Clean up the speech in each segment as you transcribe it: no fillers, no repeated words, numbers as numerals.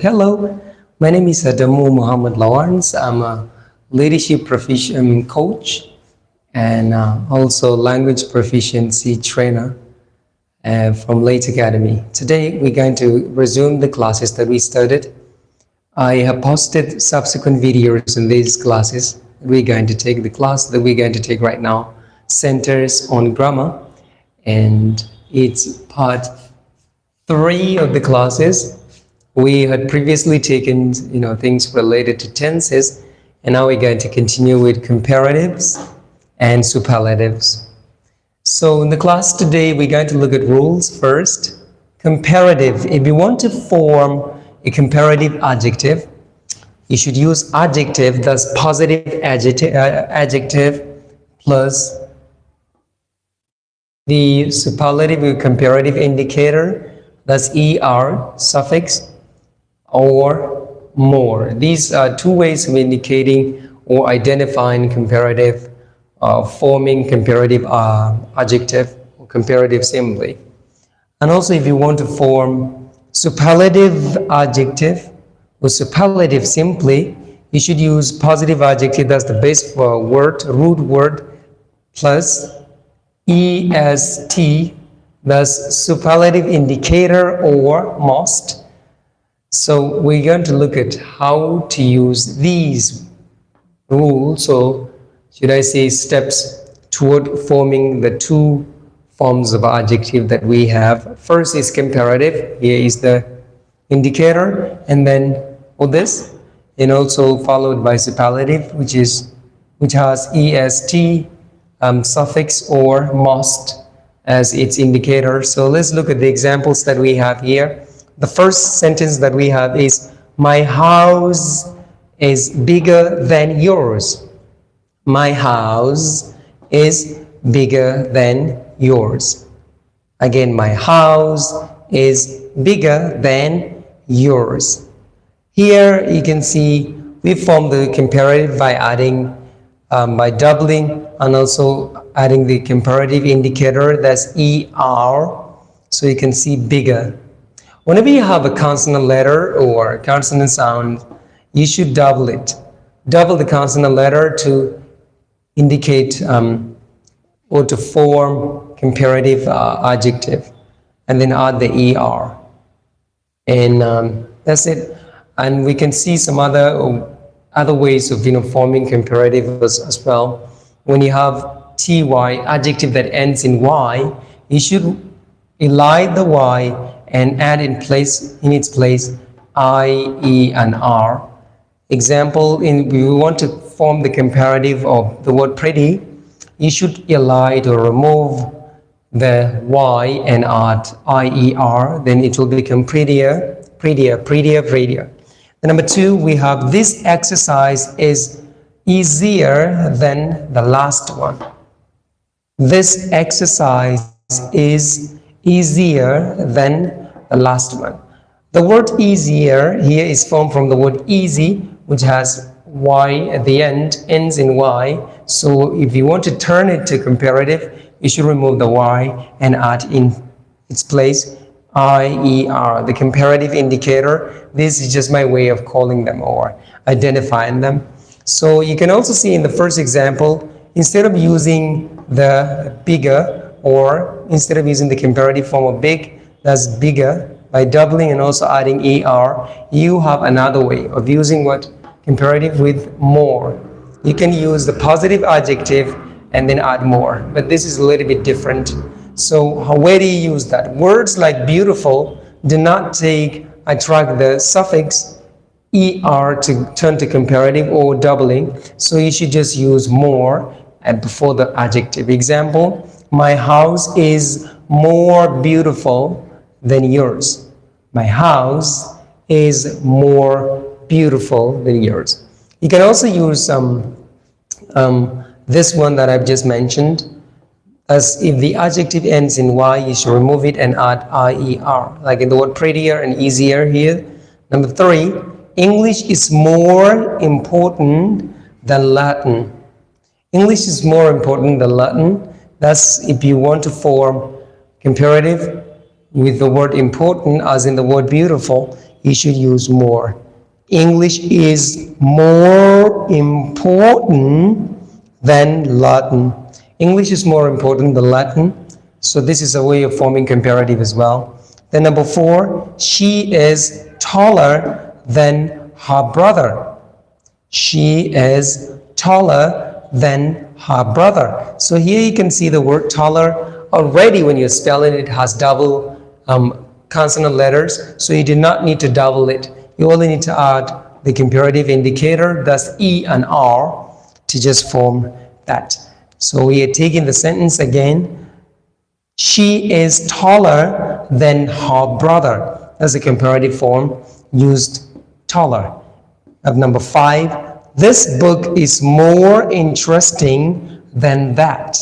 Hello, my name is Adamu Muhammad Lawrence. I'm a leadership proficiency coach and also language proficiency trainer from LETAcademy. Today, we're going to resume the classes that we started. I have posted subsequent videos in these classes. We're going to take the class that we're going to take right now, centers on grammar, and it's part 3 of the classes. We had previously taken, things related to tenses, and now we're going to continue with comparatives and superlatives. So in the class today, we're going to look at rules first. Comparative. If you want to form a comparative adjective, you should use adjective, thus positive adjective plus the superlative or comparative indicator, thus er suffix, or more. These are 2 ways of indicating or identifying comparative, forming comparative adjective or comparative simply. And also, if you want to form superlative adjective or superlative simply, you should use positive adjective, that's the base word, root word, plus est, thus superlative indicator or most. So we're going to look at how to use these rules, so should I say steps toward forming the 2 forms of adjective that we have. First is comparative. Here is the indicator, and then this, and also followed by superlative, which has est suffix or most as its indicator. So let's look at the examples that we have here. The first sentence that we have is, my house is bigger than yours. My house is bigger than yours. Again, my house is bigger than yours. Here you can see we form the comparative by adding, by doubling, and also adding the comparative indicator, that's er. So you can see bigger. Whenever you have a consonant letter or consonant sound, you should double it. Double the consonant letter to indicate or to form comparative adjective, and then add the er. And that's it. And we can see some other ways of forming comparative as well. When you have ty, adjective that ends in y, you should elide the y and add in its place I, E, and R. Example, we want to form the comparative of the word pretty, you should elide or remove the Y and add I-E-R, then it will become prettier. The number 2, we have this exercise is easier than the last one. This exercise is easier than the last one. The word easier here is formed from the word easy, which has y at the end, ends in y. So if you want to turn it to comparative, you should remove the y and add in its place I-E-R, the comparative indicator. This is just my way of calling them or identifying them. So you can also see in the first example, instead of using the bigger, or instead of using the comparative form of big, that's bigger, by doubling and also adding er, you have another way of using what? Comparative with more. You can use the positive adjective and then add more, but this is a little bit different. So where do you use that? Words like beautiful do not attract the suffix er to turn to comparative or doubling, so you should just use more and before the adjective. Example, my house is more beautiful than yours. My house is more beautiful than yours. You can also use this one that I've just mentioned, as if the adjective ends in y, you should remove it and add I-E-R, like in the word prettier and easier here. Number 3, English is more important than Latin. English is more important than Latin. Thus, if you want to form comparative with the word important, as in the word beautiful, you should use more. English is more important than Latin. English is more important than Latin. So this is a way of forming comparative as well. Then number 4, she is taller than her brother. She is taller than her brother. So here you can see the word taller. Already when you're spelling it has double consonant letters, so you do not need to double it. You only need to add the comparative indicator, thus E and R, to just form that. So we are taking the sentence again. She is taller than her brother. That's a comparative form used taller. Of number 5, this book is more interesting than that.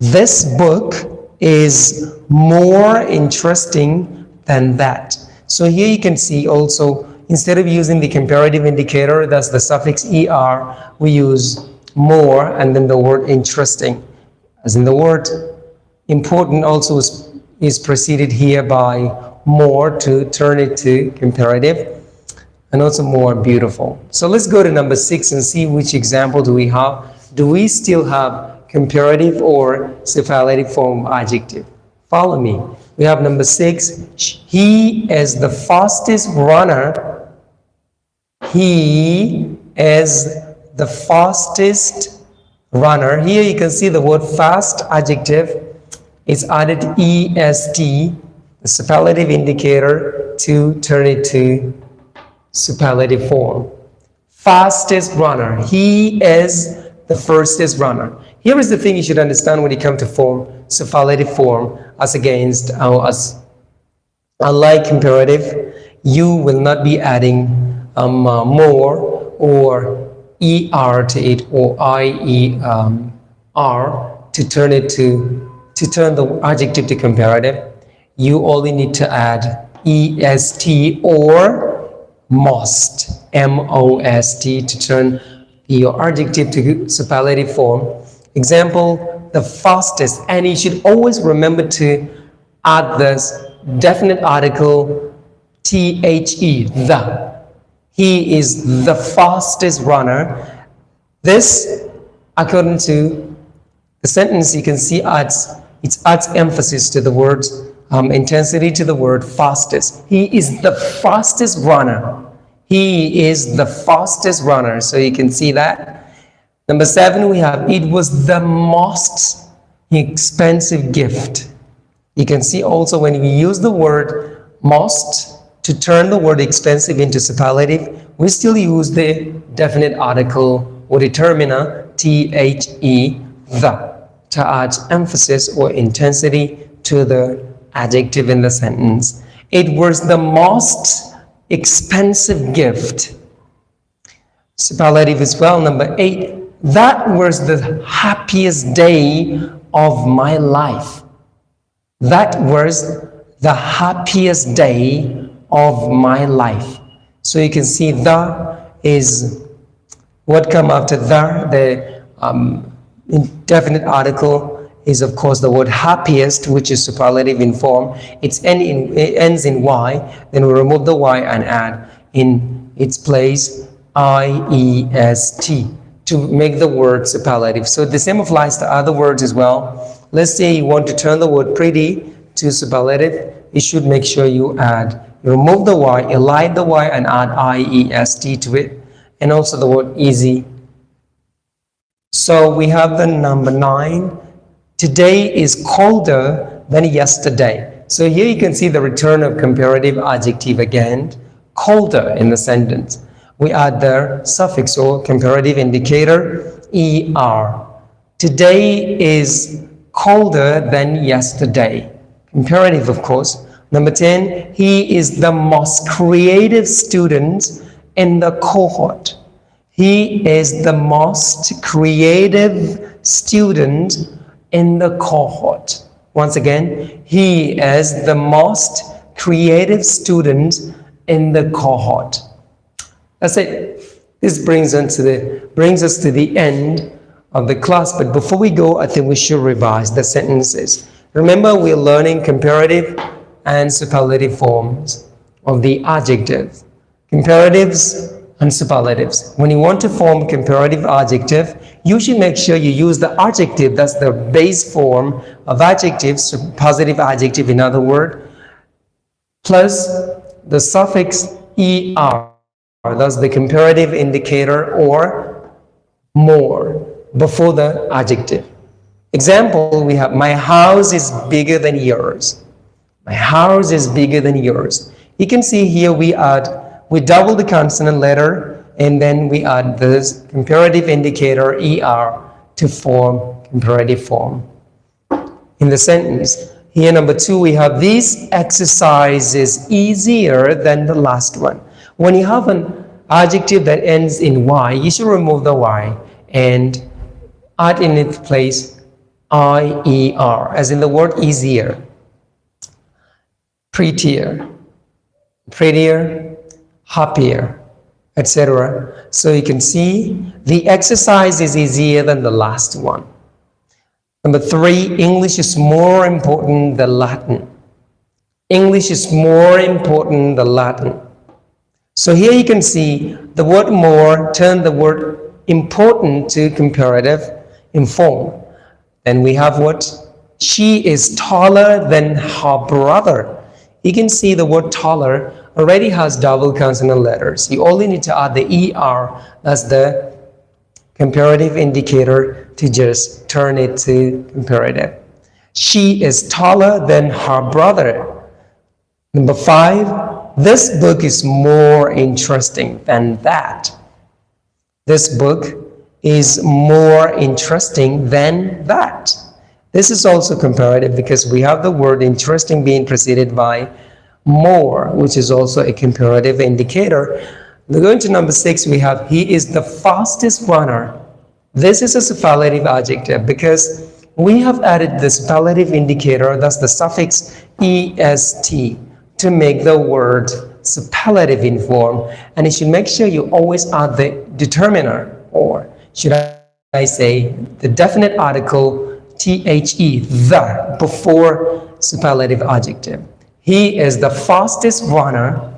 This book is more interesting than that. So here you can see also, instead of using the comparative indicator, that's the suffix er, we use more and then the word interesting. As in the word important also is preceded here by more to turn it to comparative, and also more beautiful. So let's go to number 6 and see which example do we have. Do we still have comparative or superlative form of adjective? Follow me. We have number 6. He is the fastest runner. He is the fastest runner. Here you can see the word fast adjective is added est, the superlative indicator, to turn it to superlative form. Fastest runner. He is the fastest runner. Here is the thing you should understand when you come to form superlative form as against as unlike comparative. You will not be adding more or er to it or ier to turn it to turn the adjective to comparative. You only need to add est or most, M-O-S-T, to turn your adjective to superlative form. Example, the fastest, and you should always remember to add this definite article the. He is the fastest runner. This, according to the sentence, you can see adds emphasis to the words, intensity to the word fastest. He is the fastest runner. He is the fastest runner. So you can see that. Number 7, we have it was the most expensive gift. You can see also when we use the word most to turn the word expensive into superlative, we still use the definite article or determiner the to add emphasis or intensity to the adjective in the sentence. It was the most expensive gift. Superlative as well. Number 8, that was the happiest day of my life. That was the happiest day of my life. So you can see the is what come after the indefinite article is of course the word happiest, which is superlative in form. It ends in y, then we remove the y and add in its place iest to make the word superlative. So the same applies to other words as well. Let's say you want to turn the word pretty to superlative, you should make sure you remove the y, elide the y and add iest to it, and also the word easy. So we have the number 9. Today is colder than yesterday. So here you can see the return of comparative adjective again, colder in the sentence. We add the suffix or comparative indicator er. Today is colder than yesterday. Comparative, of course. Number 10, he is the most creative student in the cohort. He is the most creative student in the cohort. Once again, he is the most creative student in the cohort. That's it. This brings us to the end of the class. But before we go, I think we should revise the sentences. Remember, we're learning comparative and superlative forms. of the adjective, comparatives and superlatives. When you want to form comparative adjective, you should make sure you use the adjective, that's the base form of adjectives, positive adjective in other words, plus the suffix er, that's the comparative indicator, or more before the adjective. Example, we have my house is bigger than yours. My house is bigger than yours. You can see here we double the consonant letter and then we add this comparative indicator er to form comparative form. In the sentence, here number 2, we have this exercise is easier than the last one. When you have an adjective that ends in y, you should remove the y and add in its place IER, as in the word easier, prettier, happier, etc. So you can see the exercise is easier than the last one. Number 3, English is more important than Latin. English is more important than Latin. So here you can see the word more turned the word important to comparative in form. Then we have what? She is taller than her brother. You can see the word taller already has double consonant letters. You only need to add the ER, that's the comparative indicator, to just turn it to comparative. She is taller than her brother. Number 5, this book is more interesting than that. This book is more interesting than that. This is also comparative because we have the word interesting being preceded by more, which is also a comparative indicator. Going to number 6, we have he is the fastest runner. This is a superlative adjective because we have added the superlative indicator, that's the suffix est, to make the word superlative in form. And you should make sure you always add the determiner, or should I say the definite article the, before superlative adjective. He is the fastest runner.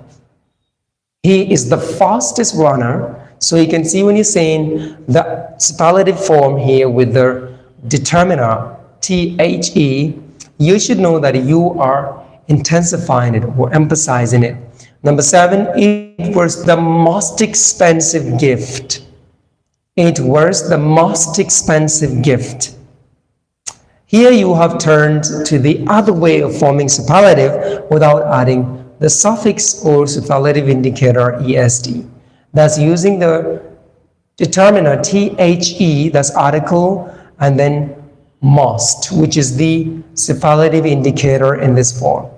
He is the fastest runner. So you can see when you're saying the superlative form here with the determiner, the, you should know that you are intensifying it or emphasizing it. Number 7, it was the most expensive gift. It was the most expensive gift. Here you have turned to the other way of forming superlative without adding the suffix or superlative indicator est. That's using the determiner the, that's article, and then most, which is the superlative indicator in this form.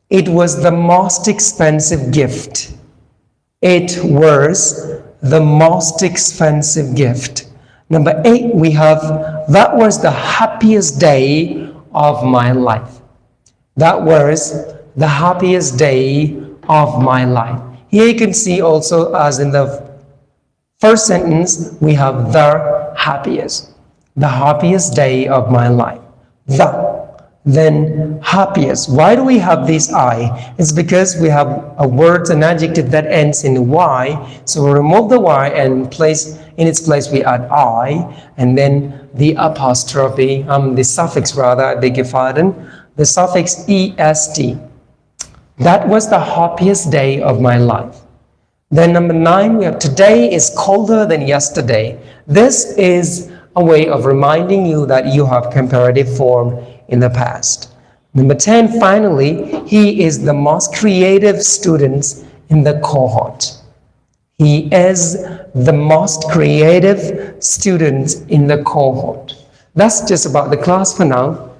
It was the most expensive gift. It was the most expensive gift. Number 8, we have that was the happiest day of my life. That was the happiest day of my life. Here you can see also, as in the first sentence, we have the happiest day of my life. Then happiest. Why do we have this I? It's because we have a word, an adjective that ends in Y. So we remove the Y and in its place we add I, and then the apostrophe, the suffix rather, I beg your pardon, the suffix est. That was the happiest day of my life. Then number 9, we have today is colder than yesterday. This is a way of reminding you that you have comparative form in the past. Number 10, finally, he is the most creative student in the cohort. He is the most creative student in the cohort. That's just about the class for now.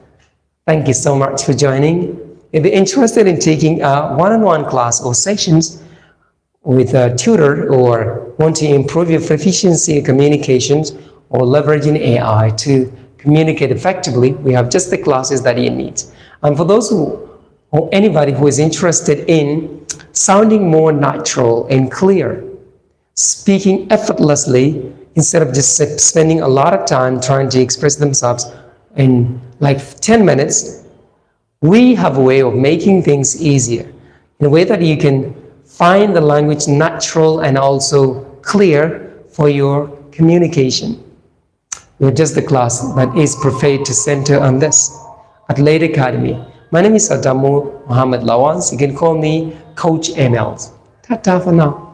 Thank you so much for joining. If you're interested in taking a one-on-one class or sessions with a tutor, or want to improve your proficiency in communications or leveraging AI to communicate effectively, we have just the classes that you need. And for those or anybody who is interested in sounding more natural and clear, speaking effortlessly instead of just spending a lot of time trying to express themselves in like 10 minutes, we have a way of making things easier. in a way that you can find the language natural and also clear for your communication. We're just the class that is prepared to center on this at LETAcademy. My name is Adamu Muhammad Lawans. You can call me Coach ML. Ta-ta for now.